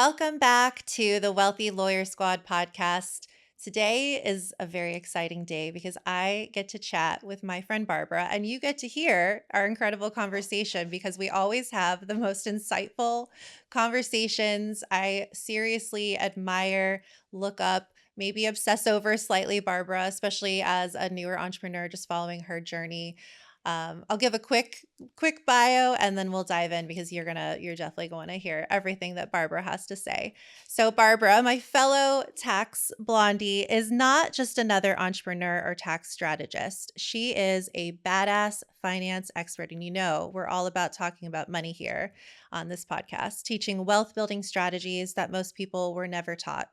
Welcome back to the Wealthy Lawyer Squad podcast. Today is a very exciting day because I get to chat with my friend Barbara, and you get to hear our incredible conversation because we always have the most insightful conversations. I seriously admire, look up, maybe obsess over slightly Barbara, especially as a newer entrepreneur just following her journey. I'll give a quick bio and then we'll dive in because you're definitely going to hear everything that Barbara has to say. So Barbara, my fellow tax blondie, is not just another entrepreneur or tax strategist. She is a badass finance expert, and we're all about talking about money here on this podcast, teaching wealth building strategies that most people were never taught.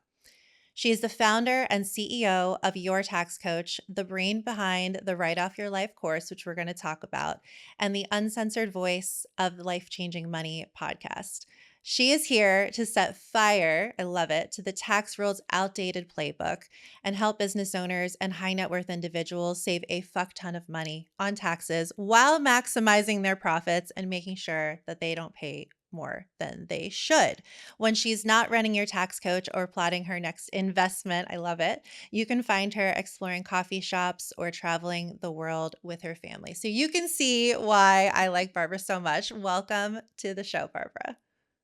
She is the founder and CEO of Your Tax Coach, the brain behind the Write Off Your Life course, which we're going to talk about, and the uncensored voice of the Life Changing Money podcast. She is here to set fire, I love it, to the tax world's outdated playbook and help business owners and high net worth individuals save a fuck ton of money on taxes while maximizing their profits and making sure that they don't pay more than they should. When she's not running your tax coach or plotting her next investment, I love it. You can find her exploring coffee shops or traveling the world with her family. So you can see why I like Barbara so much. Welcome to the show, Barbara.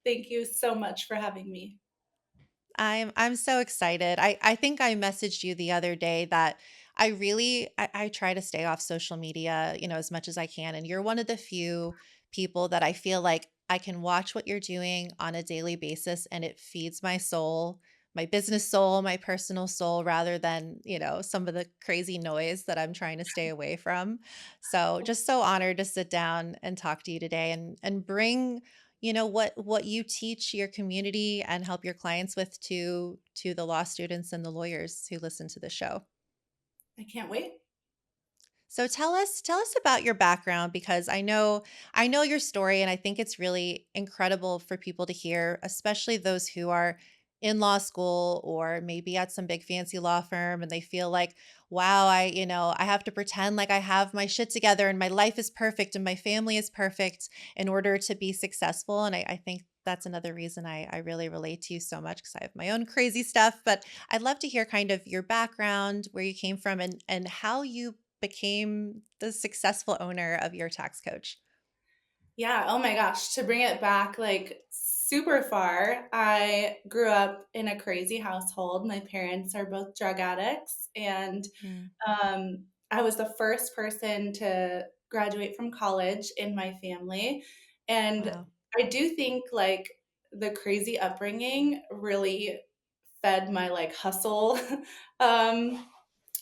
Thank you so much for having me. I'm so excited. I think I messaged you the other day that I try to stay off social media, as much as I can. And you're one of the few people that I feel like I can watch what you're doing on a daily basis and it feeds my soul, my business soul, my personal soul, rather than, some of the crazy noise that I'm trying to stay away from. So just so honored to sit down and talk to you today and bring what you teach your community and help your clients with to the law students and the lawyers who listen to the show. I can't wait. So tell us about your background because I know your story and I think it's really incredible for people to hear, especially those who are in law school or maybe at some big fancy law firm and they feel like, wow, I have to pretend like I have my shit together and my life is perfect and my family is perfect in order to be successful. And I think that's another reason I really relate to you so much because I have my own crazy stuff. But I'd love to hear kind of your background, where you came from, and how you became the successful owner of Your Tax Coach. Yeah, oh my gosh, to bring it back like super far, I grew up in a crazy household. My parents are both drug addicts, and Mm, I was the first person to graduate from college in my family. And wow. I do think like the crazy upbringing really fed my like um,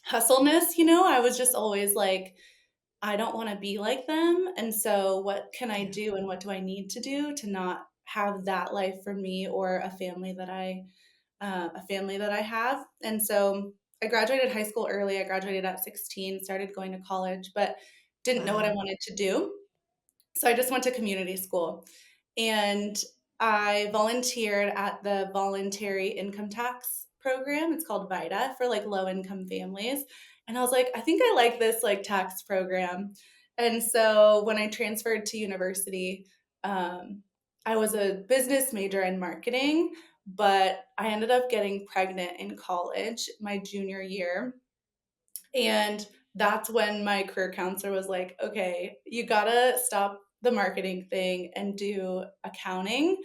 hustleness. I was just always like, I don't want to be like them. And so, what can I Yeah. do and what do I need to do to not have that life for me or a family that I have? And so, I graduated high school early. I graduated at 16, started going to college, but didn't know what I Wow. wanted to do. So, I just went to community school and I volunteered at the voluntary income tax program. It's called VITA for like low income families. And I was like, I think I like this like tax program. And so when I transferred to university, um, I was a business major in marketing, but I ended up getting pregnant in college my junior year. And that's when my career counselor was like, okay, you gotta stop the marketing thing and do accounting,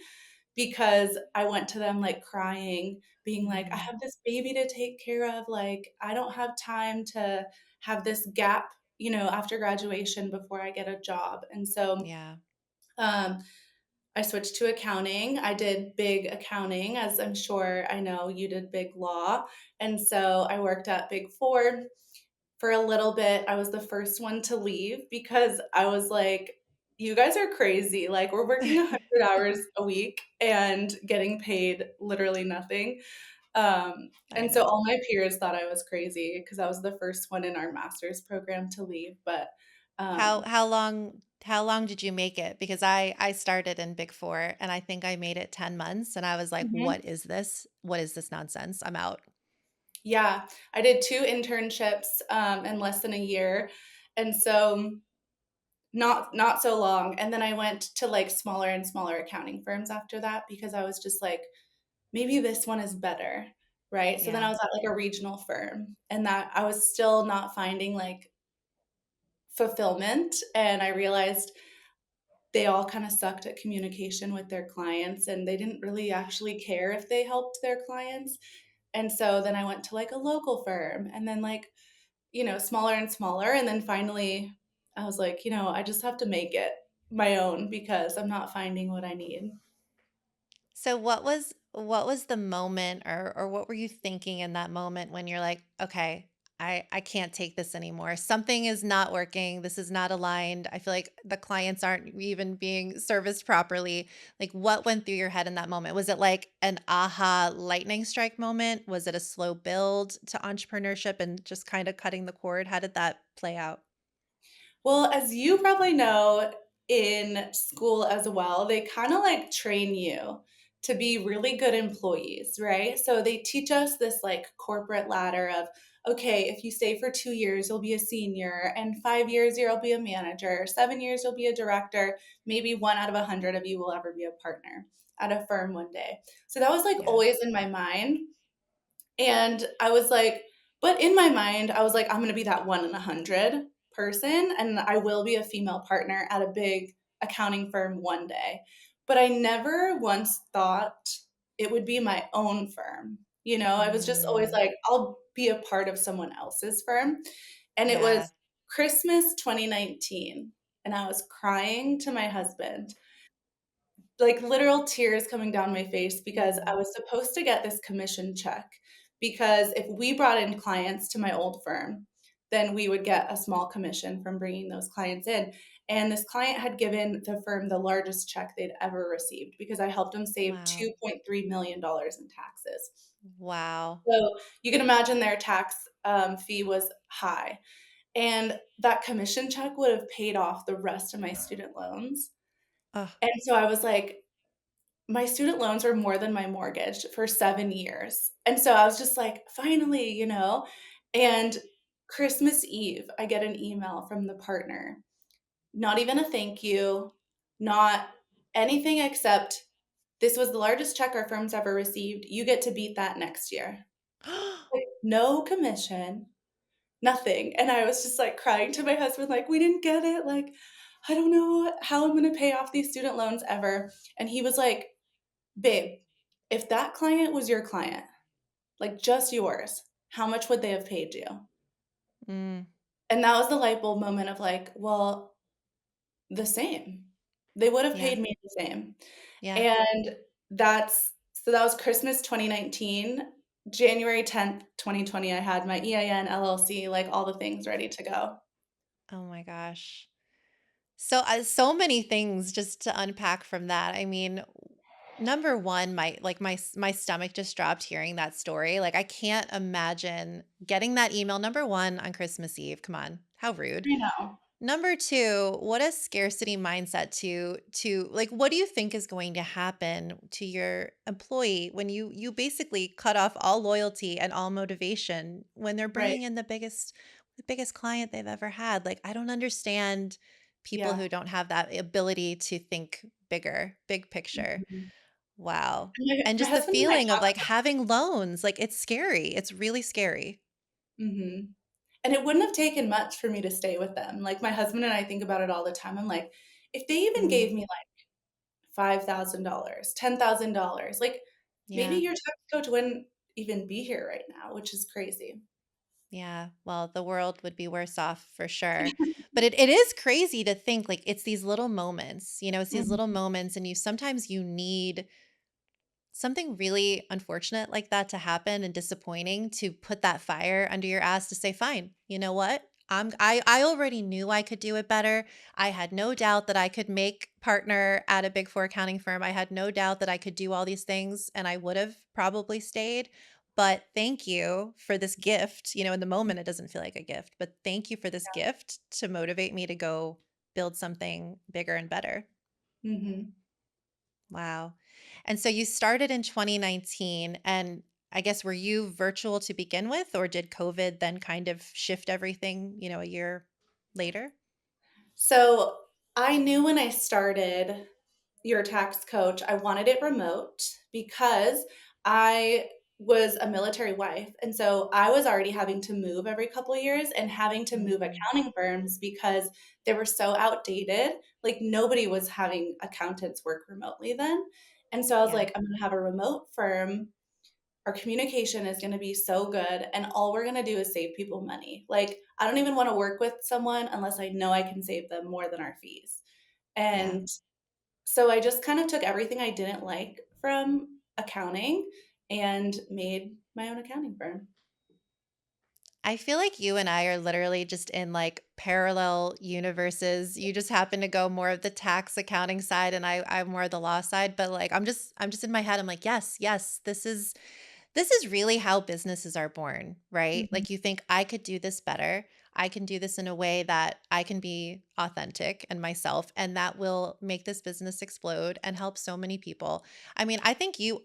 because I went to them like crying, being like, I Mhm. have this baby to take care of. Like, I don't have time to have this gap, after graduation before I get a job. And so Yeah. um, I switched to accounting. I did big accounting, as I'm sure I know you did big law. And so I worked at Big Four for a little bit. I was the first one to leave because I was like, you guys are crazy. Like, we're working 100 hours a week and getting paid literally nothing. I And so know. all my peers thought I was crazy because I was the first one in our master's program to leave. But How um, how long how long did you make it? Because I started in Big 4 and I think I made it 10 months and I was like, mhm. "What is this? What is this nonsense? I'm out." Yeah, I did two internships in less than a year. And so not so long. And then I went to like smaller and smaller accounting firms after that because I was just like, maybe this one is better, right? So then I Yeah. was at like a regional firm and that I was still not finding like fulfillment. And I realized they all kind of sucked at communication with their clients and they didn't really actually care if they helped their clients. And so then I went to like a local firm and then like, smaller and smaller. And then finally I was like, I just have to make it my own because I'm not finding what I need. So what was the moment, or what were you thinking in that moment when you're like, okay, I can't take this anymore. Something is not working. This is not aligned. I feel like the clients aren't even being serviced properly. Like what went through your head in that moment? Was it like an aha lightning strike moment? Was it a slow build to entrepreneurship and just kind of cutting the cord? How did that play out? Well, as you probably know, in school as well, they kind of like train you to be really good employees, right? So they teach us this like corporate ladder of, okay, if you stay for 2 years, you'll be a senior, and 5 years, you'll be a manager, 7 years, you'll be a director. Maybe one out of 100 of you will ever be a partner at a firm one day. So that was like Yeah. always in my mind. And I was like, but in my mind, I was like, I'm going to be that 1 in 100 person, and I will be a female partner at a big accounting firm one day. But I never once thought it would be my own firm. I was just always Mm, like, I'll be a part of someone else's firm. And it was yeah. Christmas 2019, and I was crying to my husband, like literal tears coming down my face because I Mm, was supposed to get this commission check because if we brought in clients to my old firm, then we would get a small commission from bringing those clients in. And this client had given the firm the largest check they'd ever received because I helped them save wow. $2.3 million dollars in taxes. Wow. So you can imagine their tax fee was high. And that commission check would have paid off the rest of my student loans. Oh. And so I was like, my student loans were more than my mortgage for 7 years, and so I was just like, "Finally," And Christmas Eve, I get an email from the partner. Not even a thank you, not anything except, "This was the largest check our firm's ever received. You get to beat that next year." Like, no commission, nothing, and I was just, like, crying to my husband, like, "We didn't get it, like, I don't know how I'm gonna pay off these student loans ever," and he was like, "Babe, if that client was your client, like just yours, how much would they have paid you?" Mm, And that was the light bulb moment of like, well, the same. They would have yeah. paid me the same. Yeah. And that was Christmas 2019. January 10th, 2020, I had my EIN, LLC, like all the things ready to go. Oh my gosh. So many things just to unpack from that. I mean, number one, my stomach just dropped hearing that story. Like I can't imagine getting that email number one on Christmas Eve. Come on. How rude. I know. Number two, what a scarcity mindset to like what do you think is going to happen to your employee when you basically cut off all loyalty and all motivation when they're Right. bringing in the biggest client they've ever had? Like I don't understand people Yeah. who don't have that ability to think bigger, big picture. Mhm. Wow. And my And just the husband and I feeling of talk. like having loans, like it's scary. It's really scary. Mhm. And it wouldn't have taken much for me to stay with them. Like, my husband and I think about it all the time. I'm like, if they even Mm, gave me, like, $5,000, $10,000, like, maybe yeah. your tax coach wouldn't even be here right now, which is crazy. Yeah, well, the world would be worse off for sure. But it is crazy to think like it's these little moments, it's these little Mhm. moments, and sometimes you need something really unfortunate like that to happen and disappointing to put that fire under your ass to say, fine, you know what? I already knew I could do it better. I had no doubt that I could make partner at a big four accounting firm. I had no doubt that I could do all these things and I would have probably stayed. But thank you for this gift. In the moment, it doesn't feel like a gift, but thank you for this gift to motivate me to go build something bigger and better. Mhm. Wow. And so you started in 2019, and I guess were you virtual to begin with, or did COVID then kind of shift everything, a year later? So, I knew when I started Your Tax Coach, I wanted it remote because I was a military wife, and so I was already having to move every couple of years and having to move Mm, accounting firms because they were so outdated. Like, nobody was having accountants work remotely then, and so I was yeah. like, "I'm gonna have a remote firm. Our communication is gonna be so good, and all we're gonna do is save people money." Like, I don't even wanna work with someone unless I know I can save them more than our fees, Yeah. and so I just kind of took everything I didn't like from accounting and made my own accounting firm. I feel like you and I are literally just in like parallel universes. You just happen to go more of the tax accounting side and I'm more of the law side, but like I'm just in my head. I'm like, yes, yes, this is really how businesses are born, right? Mhm. Like you think I could do this better. I can do this in a way that I can be authentic and myself and that will make this business explode and help so many people. I mean, I think you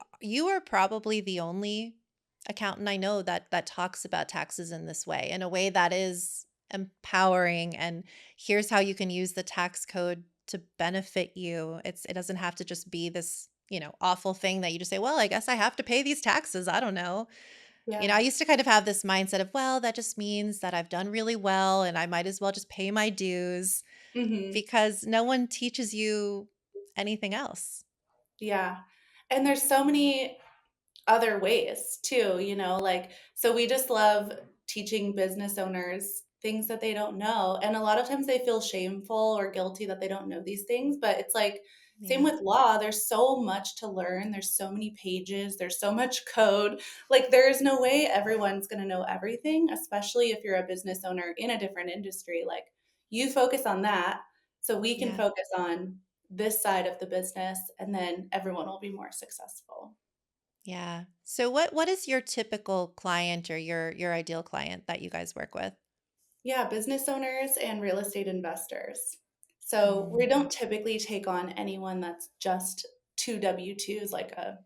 are probably the only accountant I know that talks about taxes in this way, in a way that is empowering and here's how you can use the tax code to benefit you. It doesn't have to just be this, awful thing that you just say, "Well, I guess I have to pay these taxes. I don't know." I Yeah. used to kind of have this mindset of, "Well, that just means that I've done really well and I might as well just pay my dues," Mhm. because no one teaches you anything else. Yeah. And there's so many other ways too, like, so we just love teaching business owners things that they don't know. And a lot of times they feel shameful or guilty that they don't know these things. But it's like, same Yeah. with law. There's so much to learn. There's so many pages. There's so much code. Like, there is no way everyone's going to know everything, especially if you're a business owner in a different industry. Like, you focus on that so we can Yeah. focus on this side of the business, and then everyone will be more successful. Yeah. So what is your typical client or your ideal client that you guys work with? Yeah, business owners and real estate investors. So we Mm, don't typically take on anyone that's just two W-2s, like a,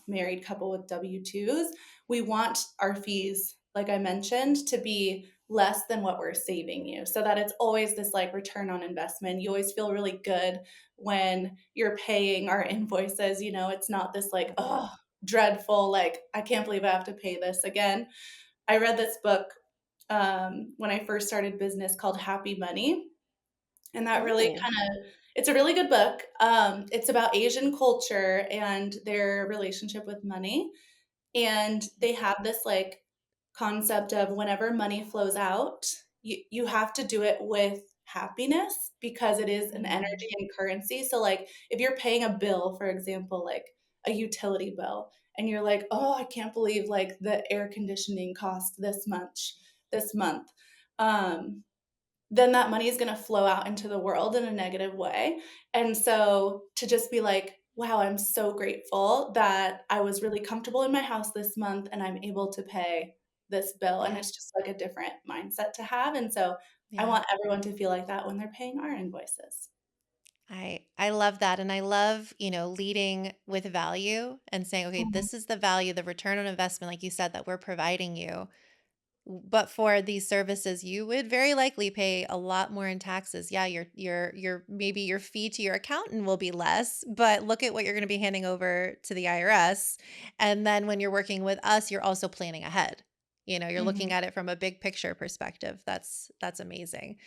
married couple with W-2s. We want our fees, like I mentioned, to be less than what we're saving you so that it's always this like return on investment. You always feel really good when you're paying our invoices. It's not this like, yep. oh, dreadful, like, I can't believe I have to pay this again. I read this book when I first started business called Happy Money. And that really Oh. kind of, it's a really good book. It's about Asian culture and their relationship with money. And they have this like concept of whenever money flows out, you have to do it with happiness because it is an Mm, energy and currency. So, like, if you're paying a bill, for example, like a utility bill, and you're like, oh, I can't believe like the air conditioning cost this month. Um, then that money is going to flow out into the world in a negative way. And so to just be like, wow, I'm so grateful that I was really comfortable in my house this month and I'm able to pay this bill. And yeah. it's just like a different mindset to have. And so I Yeah. want everyone to feel like that when they're paying our invoices. I love that, and I love, leading with value and saying, "Okay, Mhm. this is the value, the return on investment," like you said, that we're providing you. But for these services, you would very likely pay a lot more in taxes. Yeah, your maybe your fee to your accountant will be less, but look at what you're going to be handing over to the IRS. And then when you're working with us, you're also planning ahead. You're looking Mhm. at it from a big picture perspective. That's amazing.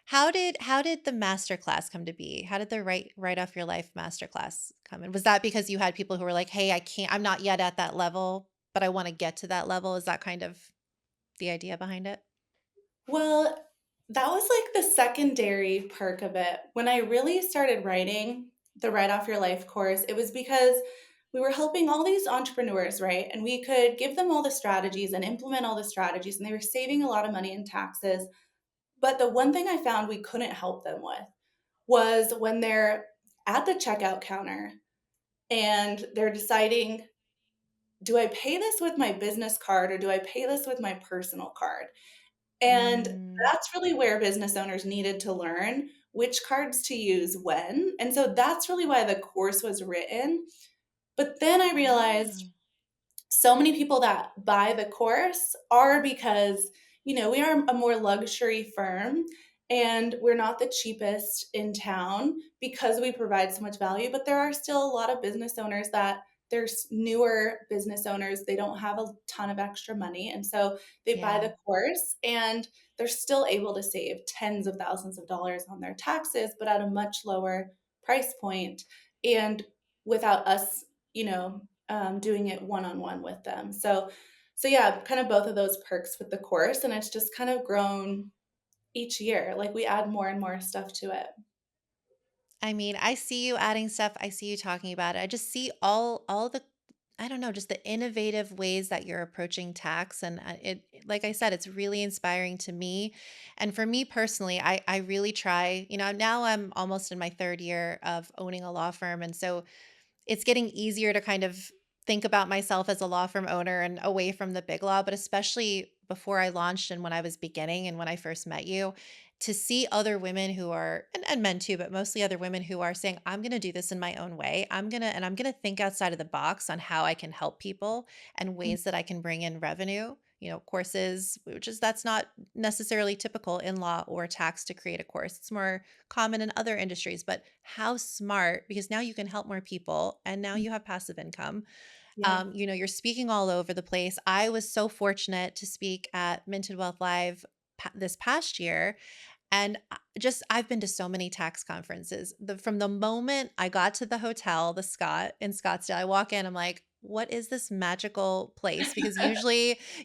How did the master class come to be? How did the write off your life master class come in? Was that because you had people who were like, "Hey, I'm not yet at that level, but I want to get to that level." Is that kind of the idea behind it? Well, that was like the secondary perk of it. When I really started writing the Write Off Your Life course, it was because we were helping all these entrepreneurs, right? And we could give them all the strategies and implement all the strategies, and they were saving a lot of money in taxes. But the one thing I found we couldn't help them with was when they're at the checkout counter and they're deciding, do I pay this with my business card or do I pay this with my personal card? And Mm, that's really where business owners needed to learn which cards to use when. And so that's really why the course was written. But then I realized ah, so many people that buy the course are because, we are a more luxury firm and we're not the cheapest in town because we provide so much value. But there are still a lot of business owners that there's newer business owners, they don't have a ton of extra money, and so they buy Yeah. the course, and they're still able to save tens of thousands of dollars on their taxes, but at a much lower price point, and without us, doing it one-on-one with them. So yeah, kind of both of those perks with the course, and it's just kind of grown each year. Like, we add more and more stuff to it. I mean, I see you adding stuff. I see you talking about it. I just see all the I don't know, just the innovative ways that you're approaching tax and like I said, it's really inspiring to me. And for me personally, I really try, now I'm almost in my 3rd year of owning a law firm, and so it's getting easier to kind of think about myself as a law firm owner and away from the big law, but especially before I launched and when I was beginning and when I first met you, to see other women who are, and men too, but mostly other women who are saying, I'm going to do this in my own way. I'm going to think outside of the box on how I can help people and ways that I can bring in revenue. Courses, which is that's not necessarily typical in law or tax to create a course. It's more common in other industries, but how smart, because now you can help more people and now you have passive income. Yeah. You're speaking all over the place. I was so fortunate to speak at Minted Wealth Live this past year, and I've been to so many tax conferences. From the moment I got to the hotel, the Scott in Scottsdale, I walk in, I'm like, what is this magical place? Because It's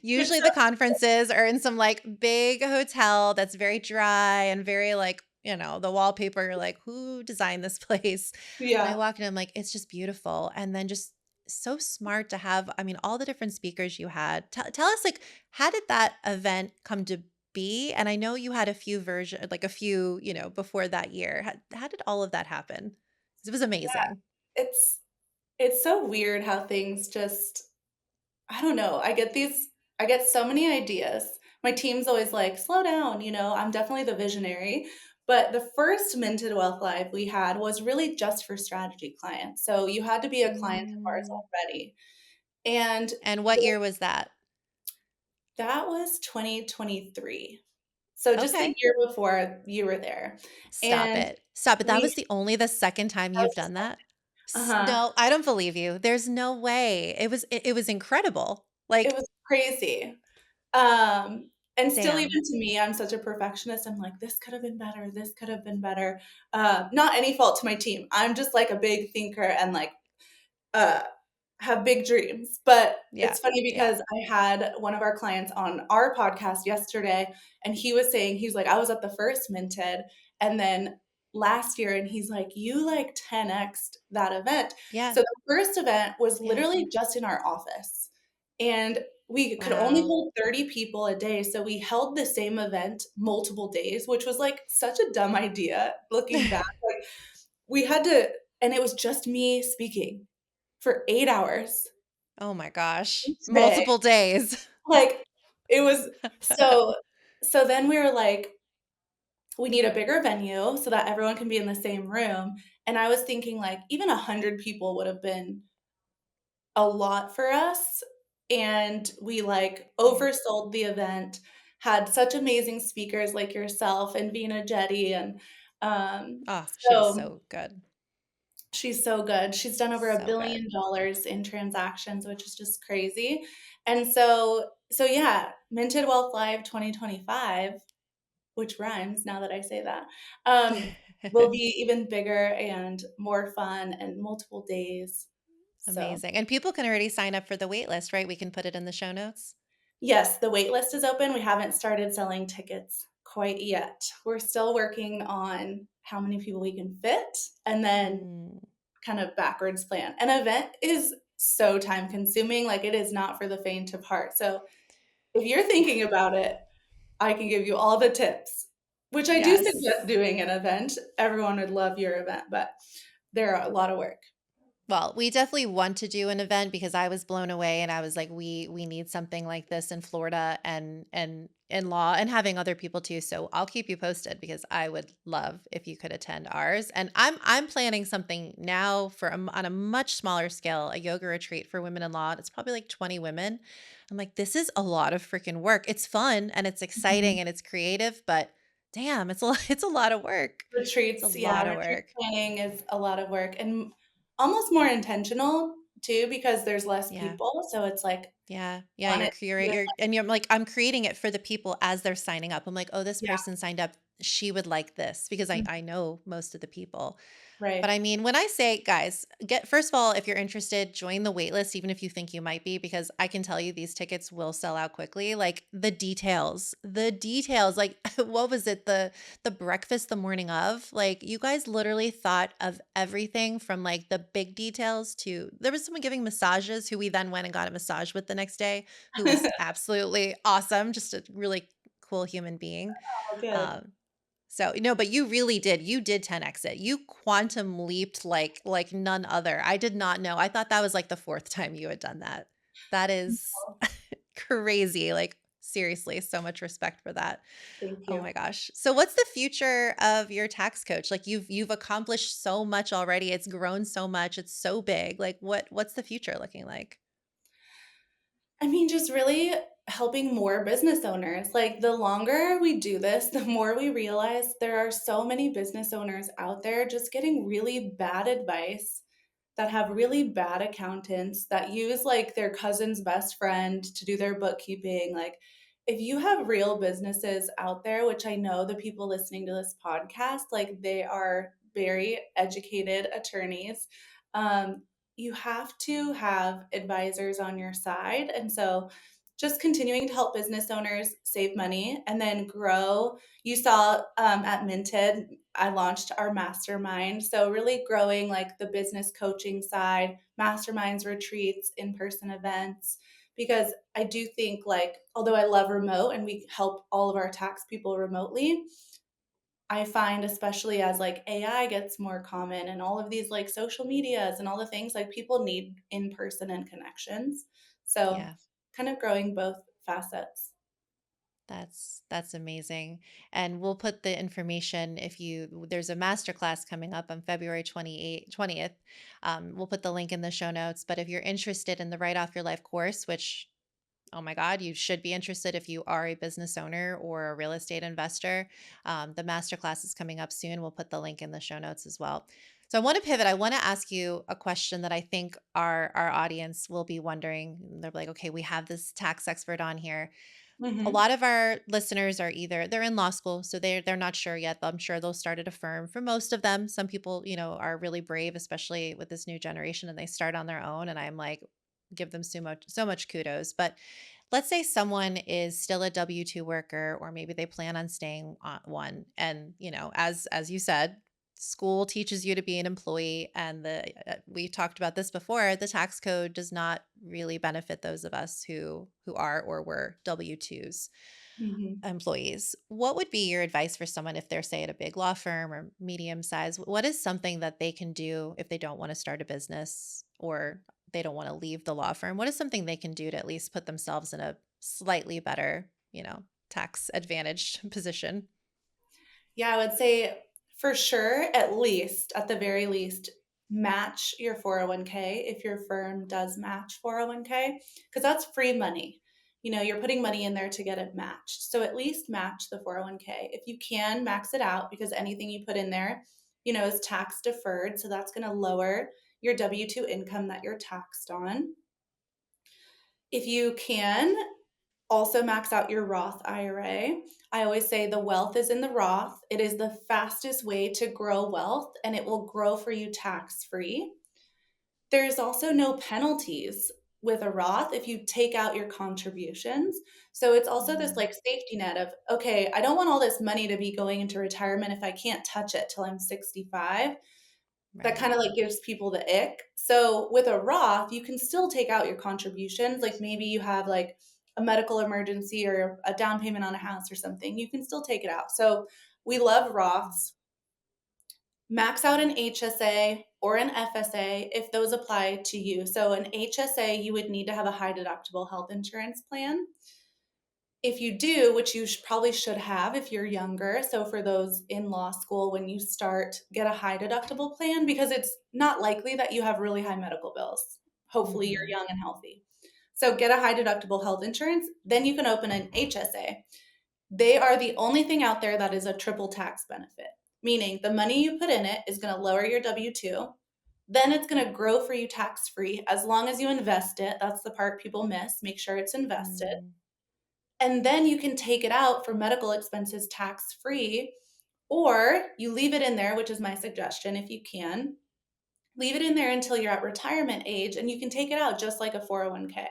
usually so the conferences are in some like big hotel that's very dry and very like, the wallpaper, you're like, who designed this place? And I yeah. walk in, I'm like, it's just beautiful. And then just so smart to have, I mean, all the different speakers you had. Tell us, like, how did that event come to be? And I know you had a few like a few, before that year. How did all of that happen? 'Cause it was Yeah. amazing. It's so weird how things just, I don't know. I get so many ideas. My team's always like, slow down, I'm definitely the visionary. But the first Minted Wealth Live we had was really just for strategy clients. So you had to be a client of ours Mm. already. And And what year was that? that was 2023. So just the Okay. year before you were there. Stop And it. Stop it. That we, was the only the second time that you've was done that? uh-huh. No, I don't believe you. There's no way. It was incredible. It Like, was crazy. And still, even damn. to me, I'm such a perfectionist. I'm like, this could have been better. This could have been better. Not any fault to my team. I'm just like a big thinker and like uh, have big dreams. But Yeah. it's funny Yeah. because I had one of our clients on our podcast yesterday, and he was saying, he's like, I was at the first Minted, and then last year, and he's like, you like 10x'd that event. Yeah. So the first event was Yeah. literally just in our office, and we could only Wow. hold 30 people a day. So we held the same event multiple days, which was like such a dumb idea looking back. Like, we had to, and it was just me speaking for 8 hours Oh my gosh. each day. Multiple days. Like, it was so so then we were like, we need a bigger venue so that everyone can be in the same room. And I was thinking like even 100 people would have been a lot for us. And we like Yeah. oversold the event, had such amazing speakers like yourself and Vina Jetty. And Oh, she was so so good. she's so good. She's done over So good. $1 billion in transactions, which is just crazy. And so yeah, Minted Wealth Live 2025, which rhymes now that I say that, will be even bigger and more fun and multiple days. So Amazing. And people can already sign up for the wait list, right? We can put it in the show notes. yes, the wait list is open. We haven't started selling tickets quite yet. We're still working on how many people we can fit and then Mm. kind of backwards plan. An event is so time consuming, like it is not for the faint of heart. So if you're thinking about it, I can give you all the tips, which I do Yes. suggest doing an event. Everyone would love your event, but they're a lot of work. Well, we definitely want to do an event because I was blown away and I was like, we need something like this in Florida and in law and having other people too. So I'll keep you posted because I would love if you could attend ours. And I'm planning something now for on a much smaller scale, a yoga retreat for women in law. It's probably like 20 women. I'm like, this is a lot of freaking work. It's fun and it's Mhm. exciting and it's creative, but damn, it's a lot of work. It's a Retreats, yeah, lot of retreat work. planning is a lot of work and almost more intentional too because there's less Yeah. people. So it's like Yeah. Yeah, on it. you're like, I'm creating it for the people as they're signing up. I'm like, "Oh, this Yeah. person signed up. She would like this," because Mm, I know most of the people. But right. I mean, when I say, guys, get first of all, if you're interested, join the wait list, even if you think you might be, because I can tell you these tickets will sell out quickly. Like the details, like what was it? The breakfast the morning of? Like you guys literally thought of everything from like the big details to there was someone giving massages who we then went and got a massage with the next day, who was absolutely awesome, just a really cool human being. Oh, good. Um, so, no, but you really did. You did 10x it. You quantum leaped like none other. I did not know. I thought that was like the fourth time you had done that. That is crazy. Like seriously, so much respect for that. Thank Oh you. my gosh. So what's the future of your tax coach? Like you've accomplished so much already. It's grown so much. It's so big. Like what's the future looking like? I mean, just really helping more business owners. Like, the longer we do this, the more we realize there are so many business owners out there just getting really bad advice, that have really bad accountants, that use like their cousin's best friend to do their bookkeeping. Like, if you have real businesses out there, which I know the people listening to this podcast, like they are very educated attorneys, um, you have to have advisors on your side. And so, just continuing to help business owners save money and then grow. You saw at Minted, I launched our mastermind. So, really growing like the business coaching side, masterminds, retreats, in person events. Because I do think, like, although I love remote and we help all of our tax people remotely, I find, especially as like AI gets more common and all of these like social medias and all the things, like people need in person and connections. So, Yeah. kind of growing both facets. That's amazing. And we'll put the information if you there's a masterclass coming up on February 20th. We'll put the link in the show notes. But if you're interested in the Write Off Your Life course, which oh my God, you should be interested if you are a business owner or a real estate investor. The masterclass is coming up soon. We'll put the link in the show notes as well. So I want to pivot. I want to ask you a question that I think our audience will be wondering. They're like, okay, we have this tax expert on here. A Hmm. lot of our listeners are either they're in law school, so they're not sure yet. I'm sure they'll start at a firm. For most of them, some people, are really brave, especially with this new generation, and they start on their own. And I'm like, give them so much kudos. But let's say someone is still a W-2 worker, or maybe they plan on staying on one. And, as you said, school teaches you to be an employee. And we talked about this before, the tax code does not really benefit those of us who are or were W-2s Hmm. employees. What would be your advice for someone if they're, say, at a big law firm or medium size? What is something that they can do if they don't want to start a business or they don't want to leave the law firm? What is something they can do to at least put themselves in a slightly better, tax advantaged position? Yeah, I would say for sure, at least, at the very least, match your 401k if your firm does match 401k, because that's free money. You're putting money in there to get it matched. So at least match the 401k. If you can, max it out because anything you put in there, is tax deferred. So that's going to lower your W 2 income that you're taxed on. If you can, also max out your Roth IRA. I always say the wealth is in the Roth. It is the fastest way to grow wealth and it will grow for you tax free. There's also no penalties with a Roth if you take out your contributions. So it's also this Mm, like safety net of, okay, I don't want all this money to be going into retirement if I can't touch it till I'm 65. That right. kind of like gives people the ick. So with a Roth, you can still take out your contributions. Like maybe you have like a medical emergency or a down payment on a house or something. You can still take it out. So we love Roths. Max out an HSA or an FSA if those apply to you. So an HSA, you would need to have a high deductible health insurance plan. If you do, which you probably should have if you're younger, so for those in law school, when you start, get a high deductible plan because it's not likely that you have really high medical bills. Hopefully, you're Hmm. young and healthy. So, get a high deductible health insurance, then you can open an HSA. They are the only thing out there that is a triple tax benefit, meaning the money you put in it is going to lower your W 2. Then it's going to grow for you tax free as long as you invest it. That's the part people miss. Make sure it's invested. Mm. And then you can take it out for medical expenses tax free, or you leave it in there, which is my suggestion if you can. Leave it in there until you're at retirement age and you can take it out just like a 401k. Mm.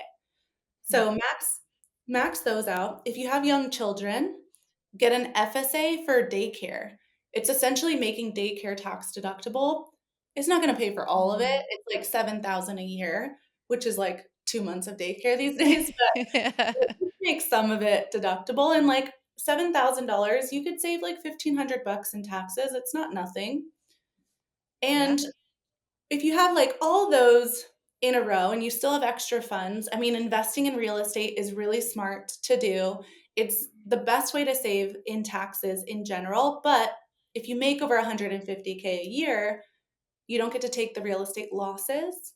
So max those out. If you have young children, get an FSA for daycare. It's essentially making daycare tax deductible. It's not going to pay for all of it. Mm. It's like 7,000 a year, which is like 2 months of daycare these days, Yeah. but it makes some of it deductible, and like $7,000, you could save like 1,500 bucks in taxes. It's not nothing. Yeah. And if you have like all those in a row and you still have extra funds, I mean, investing in real estate is really smart to do. It's the best way to save in taxes in general. But if you make over 150K a year, you don't get to take the real estate losses.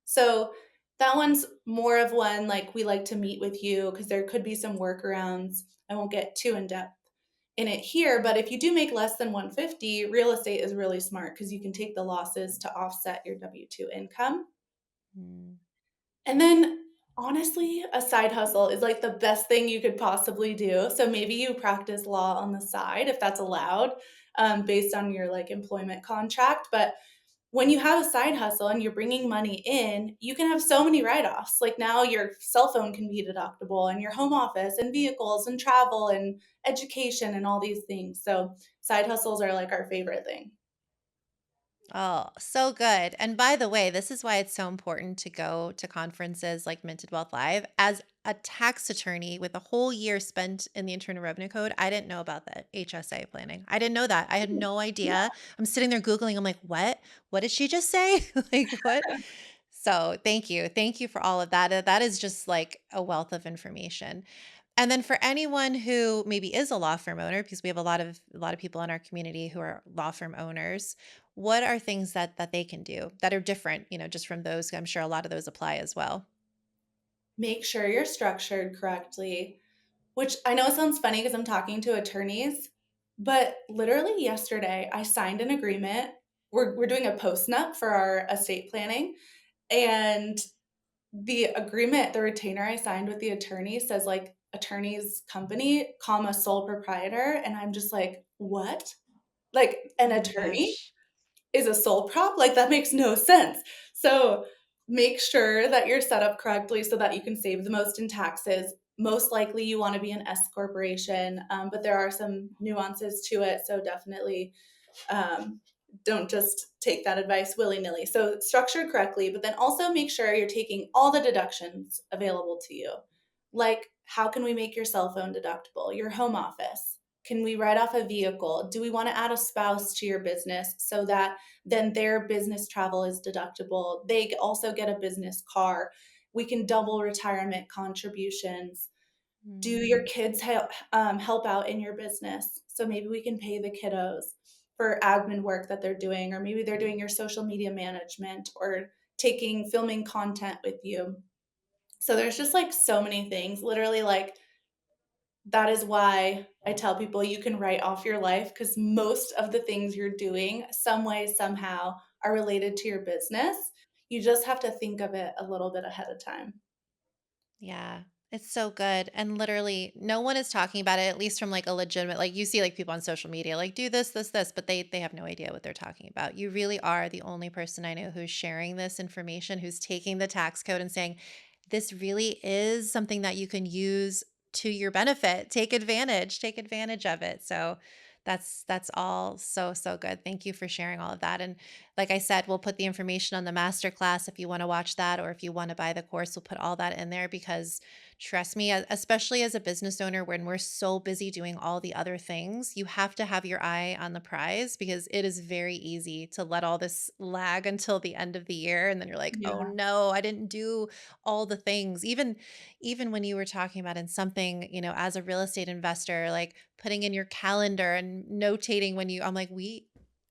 So that one's more of one like we like to meet with you because there could be some workarounds. I won't get too in depth in it here, but if you do make less than 150, real estate is really smart because you can take the losses to offset your W-2 income. Mm. And then honestly, a side hustle is like the best thing you could possibly do. So maybe you practice law on the side if that's allowed, based on your like employment contract. But when you have a side hustle and you're bringing money in, you can have so many write offs. Like now your cell phone can be deductible, and your home office, and vehicles, and travel, and education, and all these things. So side hustles are like our favorite thing. Oh, so good. And by the way, this is why it's so important to go to conferences like Minted Wealth Live. As a tax attorney with a whole year spent in the Internal Revenue Code, I didn't know about the HSA planning. I didn't know that. I had no idea. I'm sitting there Googling. I'm like, what? What did she just say? Like, what? So thank you. Thank you for all of that. That is just like a wealth of information. And then for anyone who maybe is a law firm owner, because we have a lot of people in our community who are law firm owners, what are things that they can do that are different, just from those? I'm sure a lot of those apply as well. Make sure you're structured correctly, which I know sounds funny because I'm talking to attorneys, but literally yesterday I signed an agreement. We're doing a post nup for our estate planning, and the agreement, the retainer I signed with the attorney says like attorney's company, comma, sole proprietor. And I'm just like, what? Like an Oh my attorney gosh. is a sole prop? Like that makes no sense. So make sure that you're set up correctly so that you can save the most in taxes. Most likely you want to be an S corporation, but there are some nuances to it. So definitely um, don't just take that advice willy nilly. So structure correctly, but then also make sure you're taking all the deductions available to you. Like, how can we make your cell phone deductible? Your home office? Can we write off a vehicle? Do we want to add a spouse to your business so that then their business travel is deductible? They also get a business car. We can double retirement contributions. Do Mm. your kids help out in your business? So maybe we can pay the kiddos for admin work that they're doing, or maybe they're doing your social media management or taking filming content with you. So there's just like so many things. Literally, like that is why I tell people you can write off your life because most of the things you're doing, some way, somehow, are related to your business. You just have to think of it a little bit ahead of time. Yeah, it's so good. And literally, no one is talking about it, at least from like a legitimate, like you see like people on social media, like do this, this, this, but they have no idea what they're talking about. You really are the only person I know who's sharing this information, who's taking the tax code and saying, this really is something that you can use to your benefit. Take advantage of it. So that's all so good. Thank you for sharing all of that. And like I said, we'll put the information on the masterclass if you want to watch that, or if you want to buy the course, we'll put all that in there because trust me, especially as a business owner, when we're so busy doing all the other things, you have to have your eye on the prize because it is very easy to let all this lag until the end of the year. And then you're like, oh Yeah. no, I didn't do all the things. Even when you were talking about in something, as a real estate investor, like putting in your calendar and notating when I'm like, we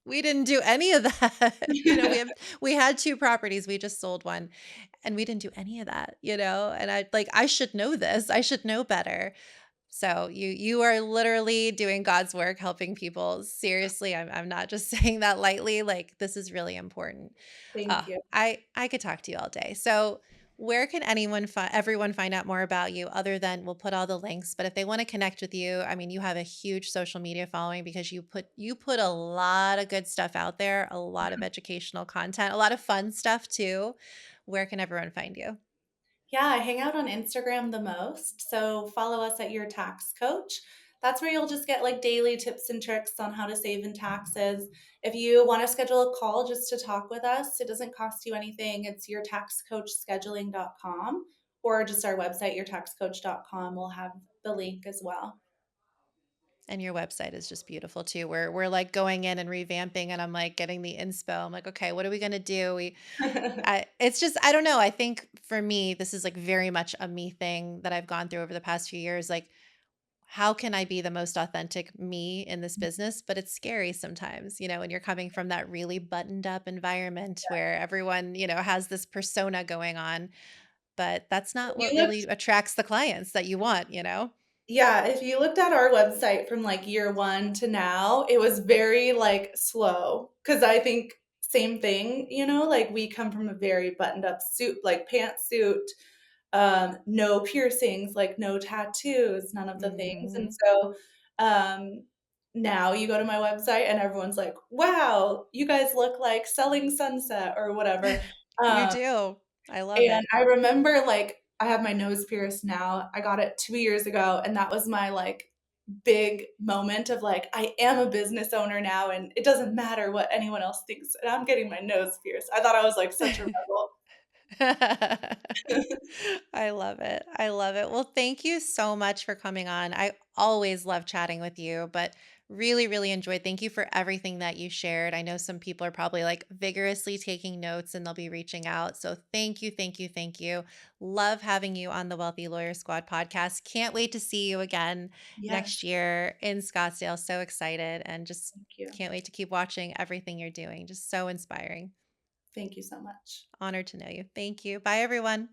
didn't do any of that. We had two properties. We just sold one and we didn't do any of that. And I should know this. I should know better. So you are literally doing God's work helping people. Seriously, I'm not just saying that lightly. Like this is really important. Thank you. I could talk to you all day. So where can everyone find out more about you other than we'll put all the links, but if they want to connect with you, I mean, you have a huge social media following because you put a lot of good stuff out there, a lot of educational content, a lot of fun stuff too. Where can everyone find you? Yeah, I hang out on Instagram the most. So follow us at Your Tax Coach. That's where you'll just get like daily tips and tricks on how to save in taxes. If you want to schedule a call just to talk with us, it doesn't cost you anything. It's yourtaxcoachscheduling.com or just our website, yourtaxcoach.com. We'll have the link as well. And your website is just beautiful too. We're like going in and revamping and I'm like getting the inspo. I'm like, okay, what are we gonna do? It's just I don't know. I think for me, this is like very much a me thing that I've gone through over the past few years. Like, how can I be the most authentic me in this business? But it's scary sometimes, when you're coming from that really buttoned up environment where everyone, has this persona going on. But that's not You what really looked attracts the clients that you want. Yeah, if you looked at our website from, like, year 1 to now, it was very, like, slow. Because I think same thing, like, we come from a very buttoned up suit, like, pantsuit, no piercings, like, no tattoos, none of the things, and Hmm. so, um, now you go to my website and everyone's like, "Wow, you guys look like Selling Sunset," or whatever, You um do. I love and it. I remember, like, I have my nose pierced now. I got it 2 years ago, and that was my, like, big moment of, like, I am a business owner now, and it doesn't matter what anyone else thinks, and I'm getting my nose pierced. I thought I was, like, such a rebel. I love it. I love it. Well, thank you so much for coming on. I always love chatting with you, but really, really enjoyed. Thank you for everything that you shared. I know some people are probably like vigorously taking notes and they'll be reaching out. So thank you, thank you, thank you. Love having you on the Wealthy Lawyer Squad podcast. Can't wait to see you again Yes, next year in Scottsdale. So excited and just thank you. can't wait to keep watching everything you're doing. Just so inspiring. Thank you so much. Honored to know you. Thank you. Bye, everyone.